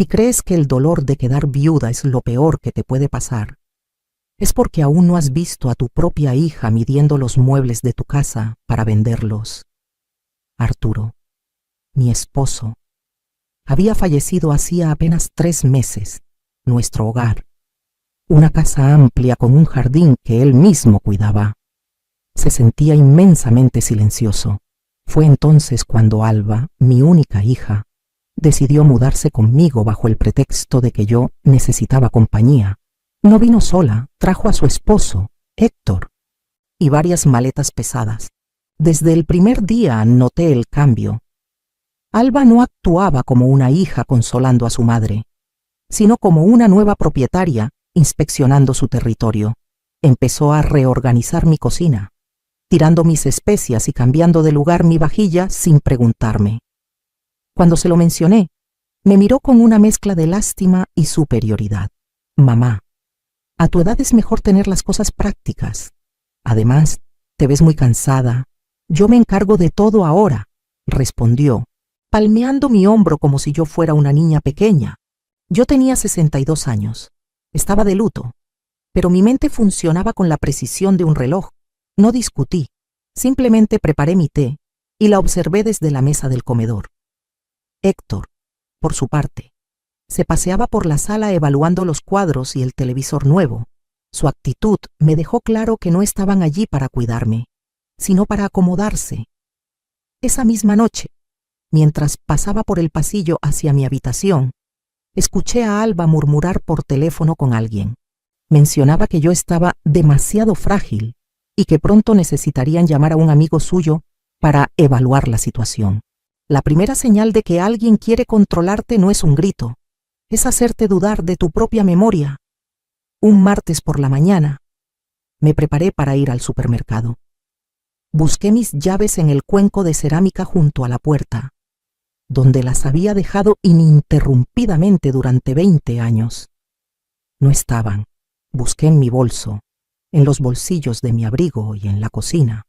Si crees que el dolor de quedar viuda es lo peor que te puede pasar, es porque aún no has visto a tu propia hija midiendo los muebles de tu casa para venderlos. Arturo, mi esposo, había fallecido hacía apenas 3 meses. Nuestro hogar, una casa amplia con un jardín que él mismo cuidaba, se sentía inmensamente silencioso. Fue entonces cuando Alba, mi única hija, decidió mudarse conmigo bajo el pretexto de que yo necesitaba compañía. No vino sola, trajo a su esposo, Héctor, y varias maletas pesadas. Desde el primer día noté el cambio. Alba no actuaba como una hija consolando a su madre, sino como una nueva propietaria inspeccionando su territorio. Empezó a reorganizar mi cocina, tirando mis especias y cambiando de lugar mi vajilla sin preguntarme. Cuando se lo mencioné, me miró con una mezcla de lástima y superioridad. Mamá, a tu edad es mejor tener las cosas prácticas. Además, te ves muy cansada. Yo me encargo de todo ahora, respondió, palmeando mi hombro como si yo fuera una niña pequeña. Yo tenía 62 años. Estaba de luto, pero mi mente funcionaba con la precisión de un reloj. No discutí, simplemente preparé mi té y la observé desde la mesa del comedor. Héctor, por su parte, se paseaba por la sala evaluando los cuadros y el televisor nuevo. Su actitud me dejó claro que no estaban allí para cuidarme, sino para acomodarse. Esa misma noche, mientras pasaba por el pasillo hacia mi habitación, escuché a Alba murmurar por teléfono con alguien. Mencionaba que yo estaba demasiado frágil y que pronto necesitarían llamar a un amigo suyo para evaluar la situación. La primera señal de que alguien quiere controlarte no es un grito, es hacerte dudar de tu propia memoria. Un martes por la mañana, me preparé para ir al supermercado. Busqué mis llaves en el cuenco de cerámica junto a la puerta, donde las había dejado ininterrumpidamente durante 20 años. No estaban. Busqué en mi bolso, en los bolsillos de mi abrigo y en la cocina.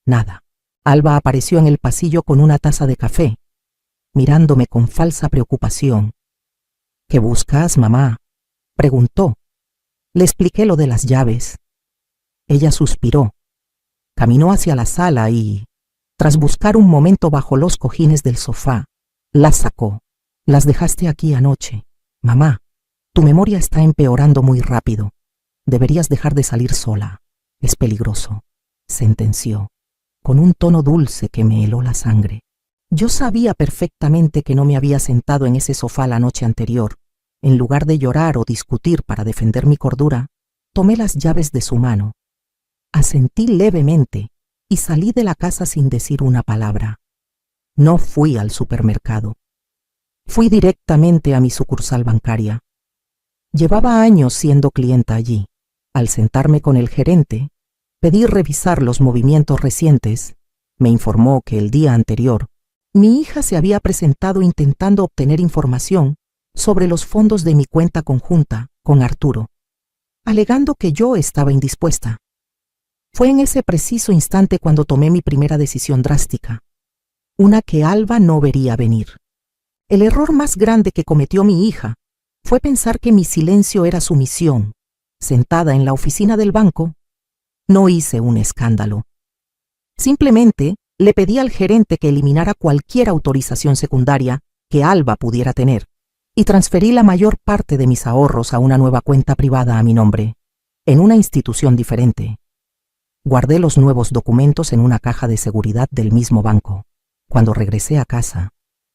Nada. Alba apareció en el pasillo con una taza de café, mirándome con falsa preocupación. ¿Qué buscas, mamá?, preguntó. Le expliqué lo de las llaves. Ella suspiró, caminó hacia la sala y, tras buscar un momento bajo los cojines del sofá, las sacó. Las dejaste aquí anoche. Mamá, tu memoria está empeorando muy rápido. Deberías dejar de salir sola. Es peligroso, sentenció, con un tono dulce que me heló la sangre. Yo sabía perfectamente que no me había sentado en ese sofá la noche anterior. En lugar de llorar o discutir para defender mi cordura, tomé las llaves de su mano. Asentí levemente y salí de la casa sin decir una palabra. No fui al supermercado. Fui directamente a mi sucursal bancaria. Llevaba años siendo clienta allí. Al sentarme con el gerente, pedí revisar los movimientos recientes. Me informó que el día anterior, mi hija se había presentado intentando obtener información sobre los fondos de mi cuenta conjunta con Arturo, alegando que yo estaba indispuesta. Fue en ese preciso instante cuando tomé mi primera decisión drástica, una que Alba no vería venir. El error más grande que cometió mi hija fue pensar que mi silencio era sumisión. Sentada en la oficina del banco, no hice un escándalo. Simplemente le pedí al gerente que eliminara cualquier autorización secundaria que Alba pudiera tener y transferí la mayor parte de mis ahorros a una nueva cuenta privada a mi nombre, en una institución diferente. Guardé los nuevos documentos en una caja de seguridad del mismo banco. Cuando regresé a casa,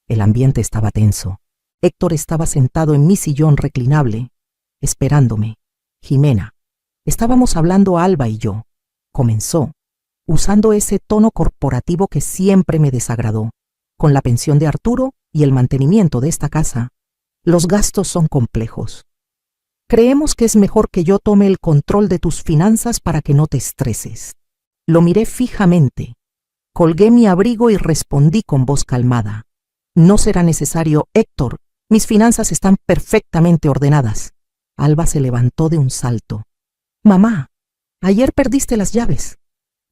el ambiente estaba tenso. Héctor estaba sentado en mi sillón reclinable, esperándome. Jimena, estábamos hablando Alba y yo. Comenzó, usando ese tono corporativo que siempre me desagradó. Con la pensión de Arturo y el mantenimiento de esta casa, los gastos son complejos. Creemos que es mejor que yo tome el control de tus finanzas para que no te estreses. Lo miré fijamente, colgué mi abrigo y respondí con voz calmada. No será necesario, Héctor. Mis finanzas están perfectamente ordenadas. Alba se levantó de un salto. Mamá, ayer perdiste las llaves.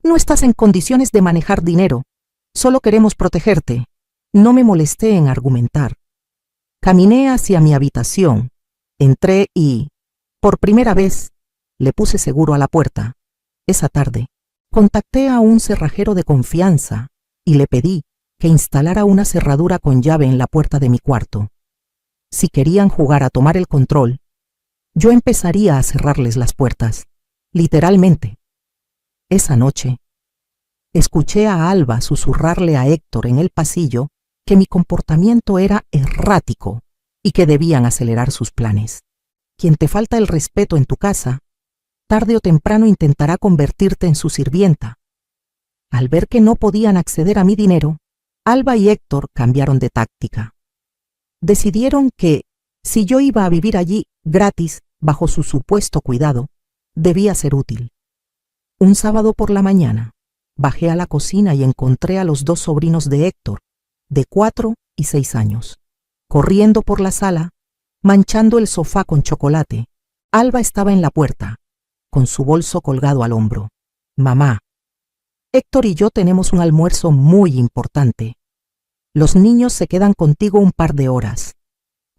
No estás en condiciones de manejar dinero. Solo queremos protegerte. No me molesté en argumentar. Caminé hacia mi habitación, entré y, por primera vez, le puse seguro a la puerta. Esa tarde, contacté a un cerrajero de confianza y le pedí que instalara una cerradura con llave en la puerta de mi cuarto. Si querían jugar a tomar el control, yo empezaría a cerrarles las puertas, literalmente. Esa noche, escuché a Alba susurrarle a Héctor en el pasillo que mi comportamiento era errático y que debían acelerar sus planes. Quien te falta el respeto en tu casa, tarde o temprano intentará convertirte en su sirvienta. Al ver que no podían acceder a mi dinero, Alba y Héctor cambiaron de táctica. Decidieron que, si yo iba a vivir allí gratis, bajo su supuesto cuidado, debía ser útil. Un sábado por la mañana, bajé a la cocina y encontré a los dos sobrinos de Héctor, de 4 y 6 años, corriendo por la sala, manchando el sofá con chocolate. Alba estaba en la puerta, con su bolso colgado al hombro. Mamá, Héctor y yo tenemos un almuerzo muy importante. Los niños se quedan contigo un par de horas.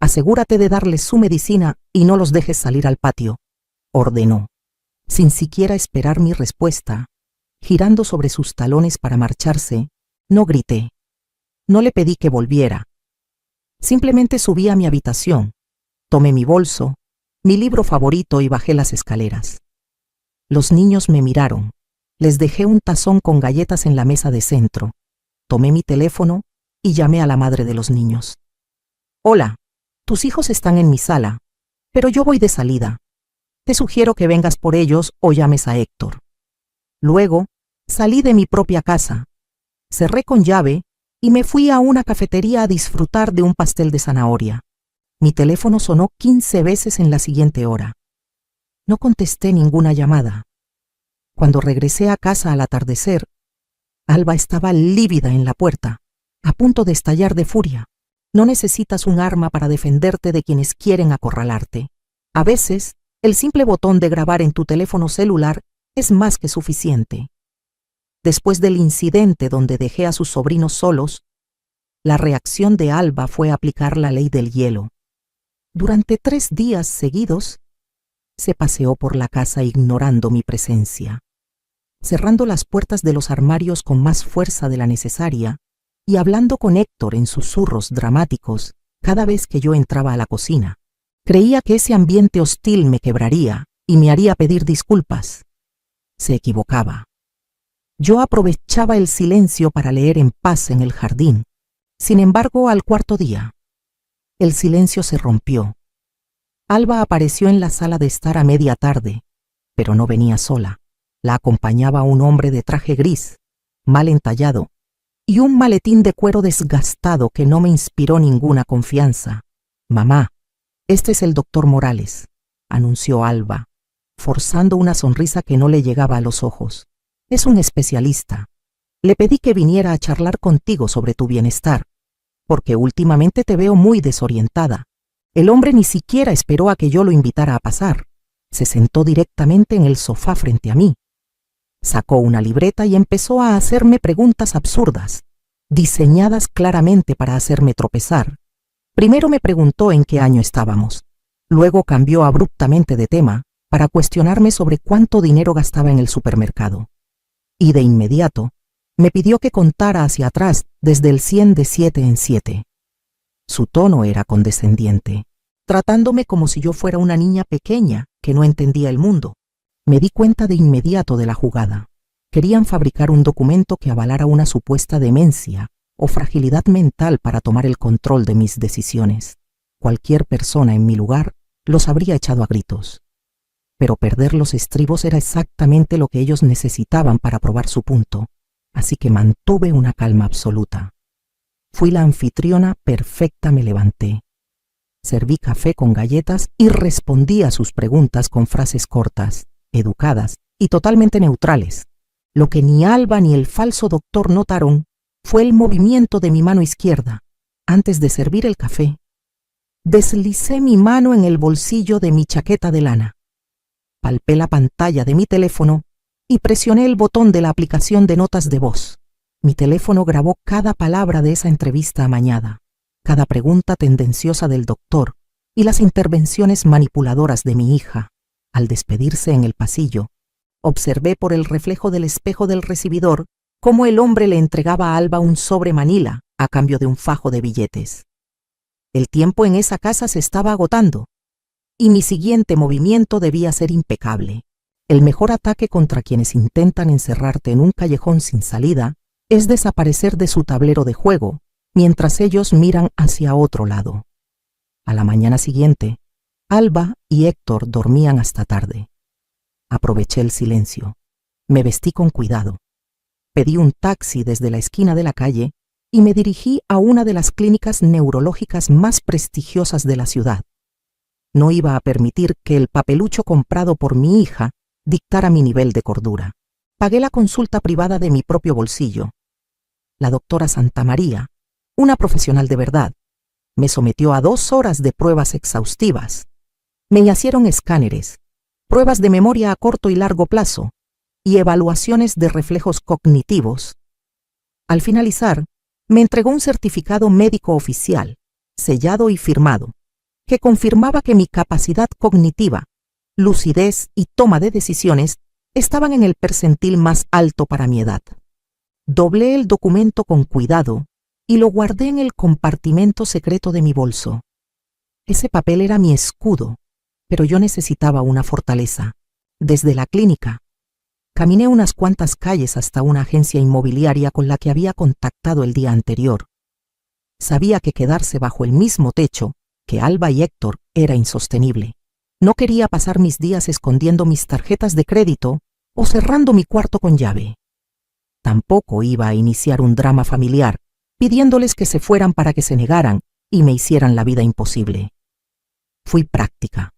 Asegúrate de darles su medicina y no los dejes salir al patio, ordenó, sin siquiera esperar mi respuesta. Girando sobre sus talones para marcharse, no grité. No le pedí que volviera. Simplemente subí a mi habitación, tomé mi bolso, mi libro favorito y bajé las escaleras. Los niños me miraron. Les dejé un tazón con galletas en la mesa de centro. Tomé mi teléfono y llamé a la madre de los niños. Hola, tus hijos están en mi sala, pero yo voy de salida. Te sugiero que vengas por ellos o llames a Héctor. Luego, salí de mi propia casa, cerré con llave y me fui a una cafetería a disfrutar de un pastel de zanahoria. Mi teléfono sonó 15 veces en la siguiente hora. No contesté ninguna llamada. Cuando regresé a casa al atardecer, Alba estaba lívida en la puerta, a punto de estallar de furia. No necesitas un arma para defenderte de quienes quieren acorralarte. A veces, el simple botón de grabar en tu teléfono celular es más que suficiente. Después del incidente donde dejé a sus sobrinos solos, la reacción de Alba fue aplicar la ley del hielo. Durante 3 días seguidos, se paseó por la casa ignorando mi presencia, cerrando las puertas de los armarios con más fuerza de la necesaria y hablando con Héctor en susurros dramáticos cada vez que yo entraba a la cocina. Creía que ese ambiente hostil me quebraría y me haría pedir disculpas. Se equivocaba. Yo aprovechaba el silencio para leer en paz en el jardín. Sin embargo, al 4.º día, el silencio se rompió. Alba apareció en la sala de estar a media tarde, pero no venía sola. La acompañaba un hombre de traje gris, mal entallado, y un maletín de cuero desgastado que no me inspiró ninguna confianza. Mamá, este es el doctor Morales, anunció Alba, forzando una sonrisa que no le llegaba a los ojos. Es un especialista. Le pedí que viniera a charlar contigo sobre tu bienestar, porque últimamente te veo muy desorientada. El hombre ni siquiera esperó a que yo lo invitara a pasar. Se sentó directamente en el sofá frente a mí. Sacó una libreta y empezó a hacerme preguntas absurdas, diseñadas claramente para hacerme tropezar. Primero me preguntó en qué año estábamos. Luego cambió abruptamente de tema para cuestionarme sobre cuánto dinero gastaba en el supermercado. Y de inmediato me pidió que contara hacia atrás desde el 100 de 7 en 7. Su tono era condescendiente, tratándome como si yo fuera una niña pequeña que no entendía el mundo. Me di cuenta de inmediato de la jugada. Querían fabricar un documento que avalara una supuesta demencia o fragilidad mental para tomar el control de mis decisiones. Cualquier persona en mi lugar los habría echado a gritos. Pero perder los estribos era exactamente lo que ellos necesitaban para probar su punto, así que mantuve una calma absoluta. Fui la anfitriona perfecta, me levanté. Serví café con galletas y respondí a sus preguntas con frases cortas, educadas y totalmente neutrales. Lo que ni Alba ni el falso doctor notaron fue el movimiento de mi mano izquierda. Antes de servir el café, deslicé mi mano en el bolsillo de mi chaqueta de lana. Palpé la pantalla de mi teléfono y presioné el botón de la aplicación de notas de voz. Mi teléfono grabó cada palabra de esa entrevista amañada. cada pregunta tendenciosa del doctor y las intervenciones manipuladoras de mi hija. Al despedirse en el pasillo, observé por el reflejo del espejo del recibidor cómo el hombre le entregaba a Alba un sobre Manila a cambio de un fajo de billetes. El tiempo en esa casa se estaba agotando, y mi siguiente movimiento debía ser impecable. El mejor ataque contra quienes intentan encerrarte en un callejón sin salida es desaparecer de su tablero de juego mientras ellos miran hacia otro lado. A la mañana siguiente, Alba y Héctor dormían hasta tarde. Aproveché el silencio. Me vestí con cuidado. Pedí un taxi desde la esquina de la calle y me dirigí a una de las clínicas neurológicas más prestigiosas de la ciudad. No iba a permitir que el papelucho comprado por mi hija dictara mi nivel de cordura. Pagué la consulta privada de mi propio bolsillo. La doctora Santamaría, una profesional de verdad, me sometió a 2 horas de pruebas exhaustivas. Me hicieron escáneres, pruebas de memoria a corto y largo plazo y evaluaciones de reflejos cognitivos. Al finalizar, me entregó un certificado médico oficial, sellado y firmado, que confirmaba que mi capacidad cognitiva, lucidez y toma de decisiones estaban en el percentil más alto para mi edad. Doblé el documento con cuidado y lo guardé en el compartimento secreto de mi bolso. Ese papel era mi escudo, pero yo necesitaba una fortaleza. Desde la clínica, caminé unas cuantas calles hasta una agencia inmobiliaria con la que había contactado el día anterior. Sabía que quedarse bajo el mismo techo que Alba y Héctor era insostenible. No quería pasar mis días escondiendo mis tarjetas de crédito o cerrando mi cuarto con llave. Tampoco iba a iniciar un drama familiar, pidiéndoles que se fueran para que se negaran y me hicieran la vida imposible. Fui práctica.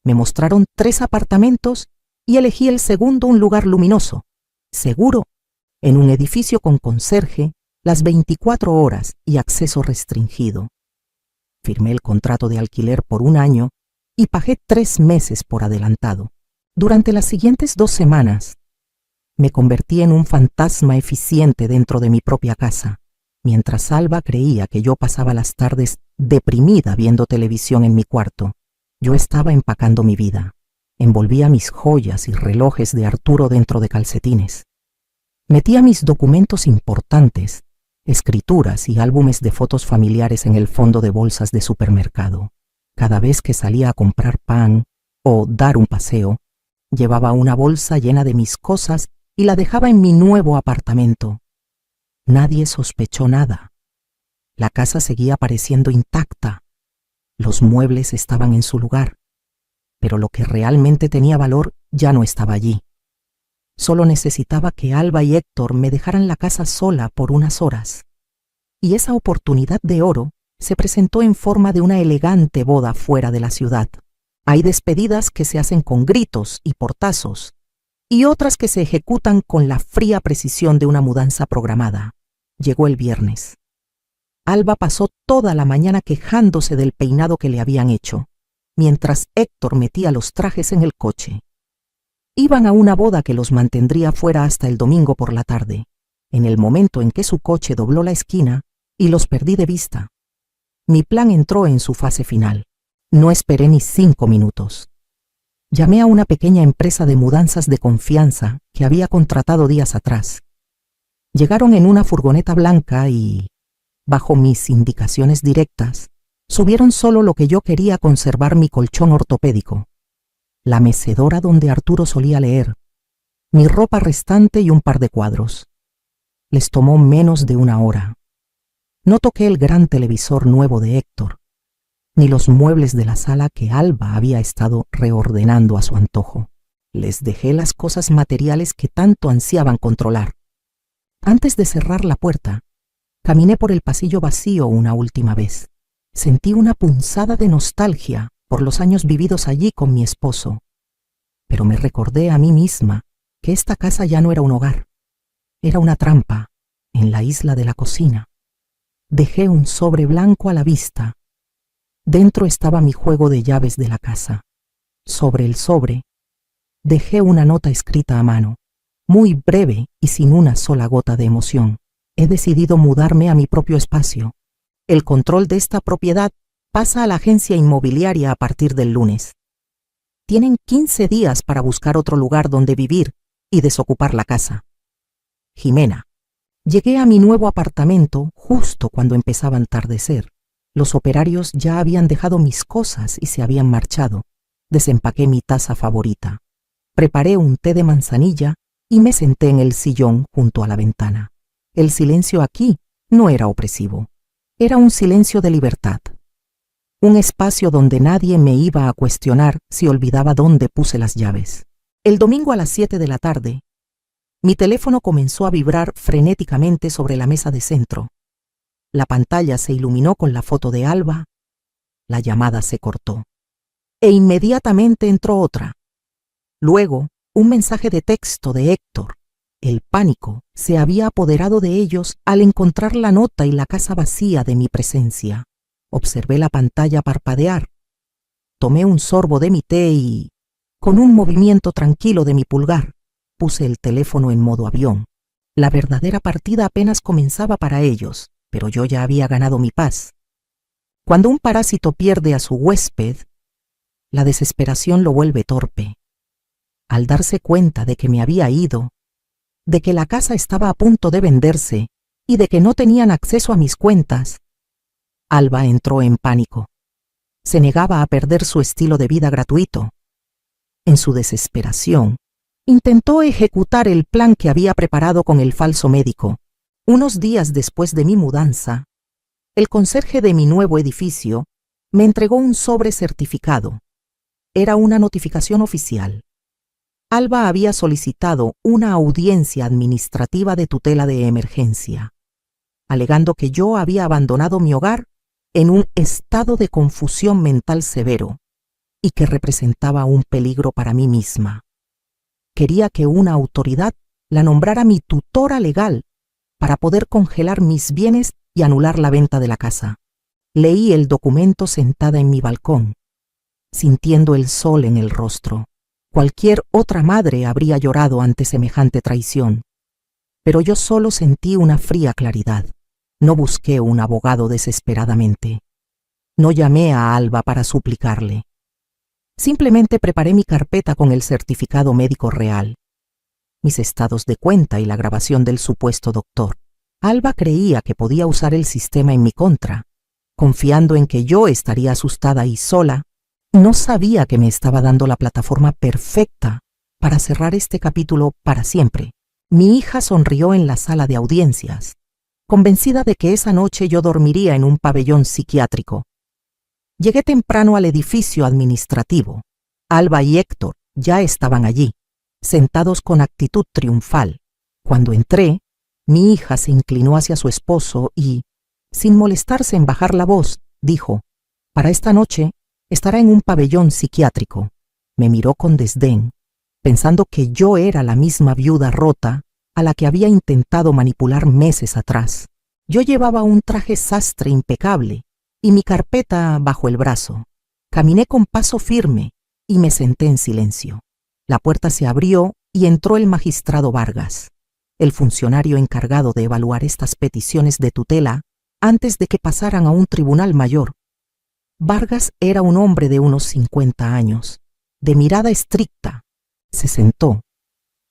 Me mostraron 3 apartamentos y elegí el segundo, un lugar luminoso, seguro, en un edificio con conserje, las 24 horas y acceso restringido. Firmé el contrato de alquiler por 1 año y pagué 3 meses por adelantado. Durante las siguientes 2 semanas, me convertí en un fantasma eficiente dentro de mi propia casa, mientras Alba creía que yo pasaba las tardes deprimida viendo televisión en mi cuarto. Yo estaba empacando mi vida. Envolvía mis joyas y relojes de Arturo dentro de calcetines. Metía mis documentos importantes, escrituras y álbumes de fotos familiares en el fondo de bolsas de supermercado. Cada vez que salía a comprar pan o dar un paseo, llevaba una bolsa llena de mis cosas y la dejaba en mi nuevo apartamento. Nadie sospechó nada. La casa seguía pareciendo intacta. Los muebles estaban en su lugar, pero lo que realmente tenía valor ya no estaba allí. Solo necesitaba que Alba y Héctor me dejaran la casa sola por unas horas. Y esa oportunidad de oro se presentó en forma de una elegante boda fuera de la ciudad. Hay despedidas que se hacen con gritos y portazos, y otras que se ejecutan con la fría precisión de una mudanza programada. Llegó el viernes. Alba pasó toda la mañana quejándose del peinado que le habían hecho, mientras Héctor metía los trajes en el coche. Iban a una boda que los mantendría fuera hasta el domingo por la tarde, en el momento en que su coche dobló la esquina y los perdí de vista. Mi plan entró en su fase final. No esperé ni 5 minutos. Llamé a una pequeña empresa de mudanzas de confianza que había contratado días atrás. Llegaron en una furgoneta blanca y, bajo mis indicaciones directas, subieron solo lo que yo quería conservar: mi colchón ortopédico, la mecedora donde Arturo solía leer, mi ropa restante y un par de cuadros. Les tomó menos de 1 hora. No toqué el gran televisor nuevo de Héctor, ni los muebles de la sala que Alba había estado reordenando a su antojo. Les dejé las cosas materiales que tanto ansiaban controlar. Antes de cerrar la puerta, caminé por el pasillo vacío una última vez. Sentí una punzada de nostalgia por los años vividos allí con mi esposo, pero me recordé a mí misma que esta casa ya no era un hogar, era una trampa en la isla de la cocina. Dejé un sobre blanco a la vista. Dentro estaba mi juego de llaves de la casa. Sobre el sobre, dejé una nota escrita a mano, muy breve y sin una sola gota de emoción. He decidido mudarme a mi propio espacio. El control de esta propiedad pasa a la agencia inmobiliaria a partir del lunes. Tienen 15 días para buscar otro lugar donde vivir y desocupar la casa. Jimena. Llegué a mi nuevo apartamento justo cuando empezaba a entardecer. Los operarios ya habían dejado mis cosas y se habían marchado. Desempaqué mi taza favorita. Preparé un té de manzanilla y me senté en el sillón junto a la ventana. El silencio aquí no era opresivo. Era un silencio de libertad. Un espacio donde nadie me iba a cuestionar si olvidaba dónde puse las llaves. El domingo a las 7 de la tarde, mi teléfono comenzó a vibrar frenéticamente sobre la mesa de centro. La pantalla se iluminó con la foto de Alba. La llamada se cortó. E inmediatamente entró otra. Luego, un mensaje de texto de Héctor. El pánico se había apoderado de ellos al encontrar la nota y la casa vacía de mi presencia. Observé la pantalla parpadear. Tomé un sorbo de mi té y, con un movimiento tranquilo de mi pulgar, puse el teléfono en modo avión. La verdadera partida apenas comenzaba para ellos, pero yo ya había ganado mi paz. Cuando un parásito pierde a su huésped, la desesperación lo vuelve torpe. Al darse cuenta de que me había ido, de que la casa estaba a punto de venderse y de que no tenían acceso a mis cuentas, Alba entró en pánico. Se negaba a perder su estilo de vida gratuito. En su desesperación, intentó ejecutar el plan que había preparado con el falso médico. Unos días después de mi mudanza, el conserje de mi nuevo edificio me entregó un sobre certificado. Era una notificación oficial. Alba había solicitado una audiencia administrativa de tutela de emergencia, alegando que yo había abandonado mi hogar en un estado de confusión mental severo y que representaba un peligro para mí misma. Quería que una autoridad la nombrara mi tutora legal para poder congelar mis bienes y anular la venta de la casa. Leí el documento sentada en mi balcón, sintiendo el sol en el rostro. Cualquier otra madre habría llorado ante semejante traición, pero yo solo sentí una fría claridad. No busqué un abogado desesperadamente. No llamé a Alba para suplicarle. Simplemente preparé mi carpeta con el certificado médico real, mis estados de cuenta y la grabación del supuesto doctor. Alba creía que podía usar el sistema en mi contra, confiando en que yo estaría asustada y sola. No sabía que me estaba dando la plataforma perfecta para cerrar este capítulo para siempre. Mi hija sonrió en la sala de audiencias, convencida de que esa noche yo dormiría en un pabellón psiquiátrico. Llegué temprano al edificio administrativo. Alba y Héctor ya estaban allí, sentados con actitud triunfal. Cuando entré, mi hija se inclinó hacia su esposo y, sin molestarse en bajar la voz, dijo: «Para esta noche estará en un pabellón psiquiátrico». Me miró con desdén, pensando que yo era la misma viuda rota a la que había intentado manipular meses atrás. Yo llevaba un traje sastre impecable y mi carpeta bajo el brazo. Caminé con paso firme y me senté en silencio. La puerta se abrió y entró el magistrado Vargas, el funcionario encargado de evaluar estas peticiones de tutela antes de que pasaran a un tribunal mayor. Vargas era un hombre de unos 50 años, de mirada estricta. Se sentó,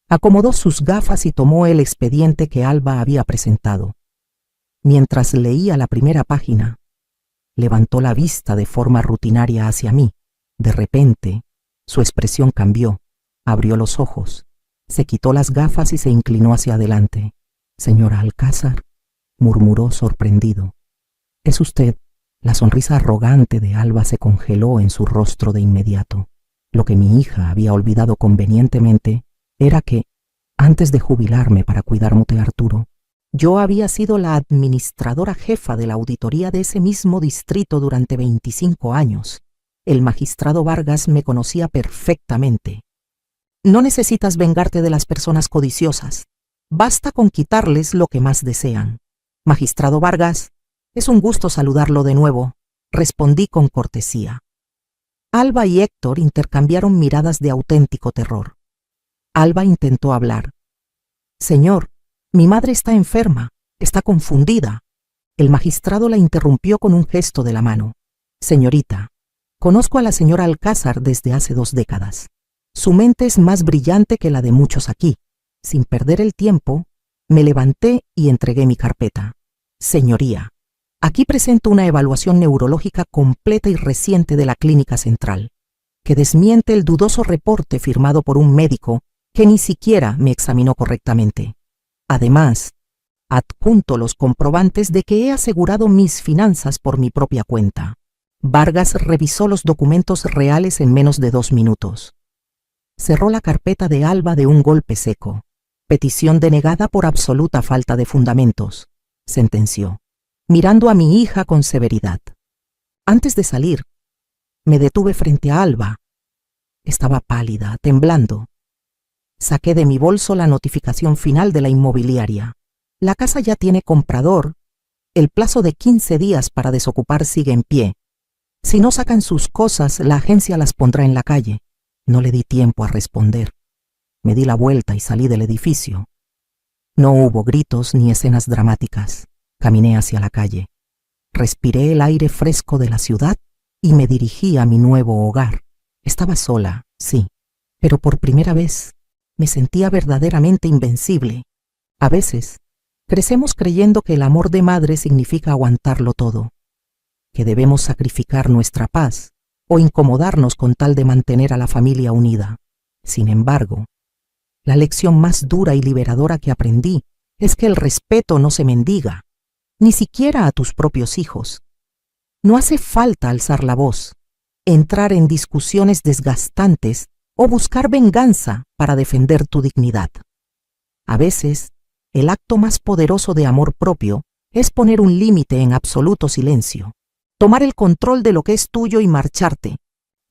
acomodó sus gafas y tomó el expediente que Alba había presentado. Mientras leía la primera página, levantó la vista de forma rutinaria hacia mí. De repente, su expresión cambió. Abrió los ojos, se quitó las gafas y se inclinó hacia adelante. «Señora Alcázar», murmuró sorprendido. «¿Es usted?» La sonrisa arrogante de Alba se congeló en su rostro de inmediato. Lo que mi hija había olvidado convenientemente era que, antes de jubilarme para cuidar de Arturo, yo había sido la administradora jefa de la auditoría de ese mismo distrito durante 25 años. El magistrado Vargas me conocía perfectamente. «No necesitas vengarte de las personas codiciosas. Basta con quitarles lo que más desean. Magistrado Vargas, es un gusto saludarlo de nuevo», respondí con cortesía. Alba y Héctor intercambiaron miradas de auténtico terror. Alba intentó hablar. «Señor, mi madre está enferma, está confundida». El magistrado la interrumpió con un gesto de la mano. Señorita, conozco a la señora Alcázar desde hace 2 décadas. Su mente es más brillante que la de muchos aquí. Sin perder el tiempo, me levanté y entregué mi carpeta. Señoría, aquí presento una evaluación neurológica completa y reciente de la Clínica Central, que desmiente el dudoso reporte firmado por un médico que ni siquiera me examinó correctamente. Además, adjunto los comprobantes de que he asegurado mis finanzas por mi propia cuenta. Vargas revisó los documentos reales en menos de 2 minutos. Cerró la carpeta de Alba de un golpe seco. Petición denegada por absoluta falta de fundamentos, sentenció, mirando a mi hija con severidad. Antes de salir, me detuve frente a Alba. Estaba pálida, temblando. Saqué de mi bolso la notificación final de la inmobiliaria. La casa ya tiene comprador. El plazo de 15 días para desocupar sigue en pie. Si no sacan sus cosas, la agencia las pondrá en la calle. No le di tiempo a responder. Me di la vuelta y salí del edificio. No hubo gritos ni escenas dramáticas. Caminé hacia la calle. Respiré el aire fresco de la ciudad y me dirigí a mi nuevo hogar. Estaba sola, sí, pero por primera vez me sentía verdaderamente invencible. A veces, crecemos creyendo que el amor de madre significa aguantarlo todo, que debemos sacrificar nuestra paz o incomodarnos con tal de mantener a la familia unida. Sin embargo, la lección más dura y liberadora que aprendí es que el respeto no se mendiga, ni siquiera a tus propios hijos. No hace falta alzar la voz, entrar en discusiones desgastantes o buscar venganza para defender tu dignidad. A veces, el acto más poderoso de amor propio es poner un límite en absoluto silencio, tomar el control de lo que es tuyo y marcharte.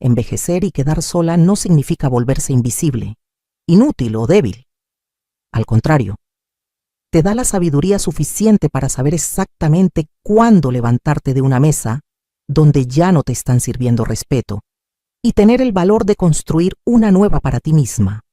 Envejecer y quedar sola no significa volverse invisible, inútil o débil. Al contrario, te da la sabiduría suficiente para saber exactamente cuándo levantarte de una mesa donde ya no te están sirviendo respeto y tener el valor de construir una nueva para ti misma.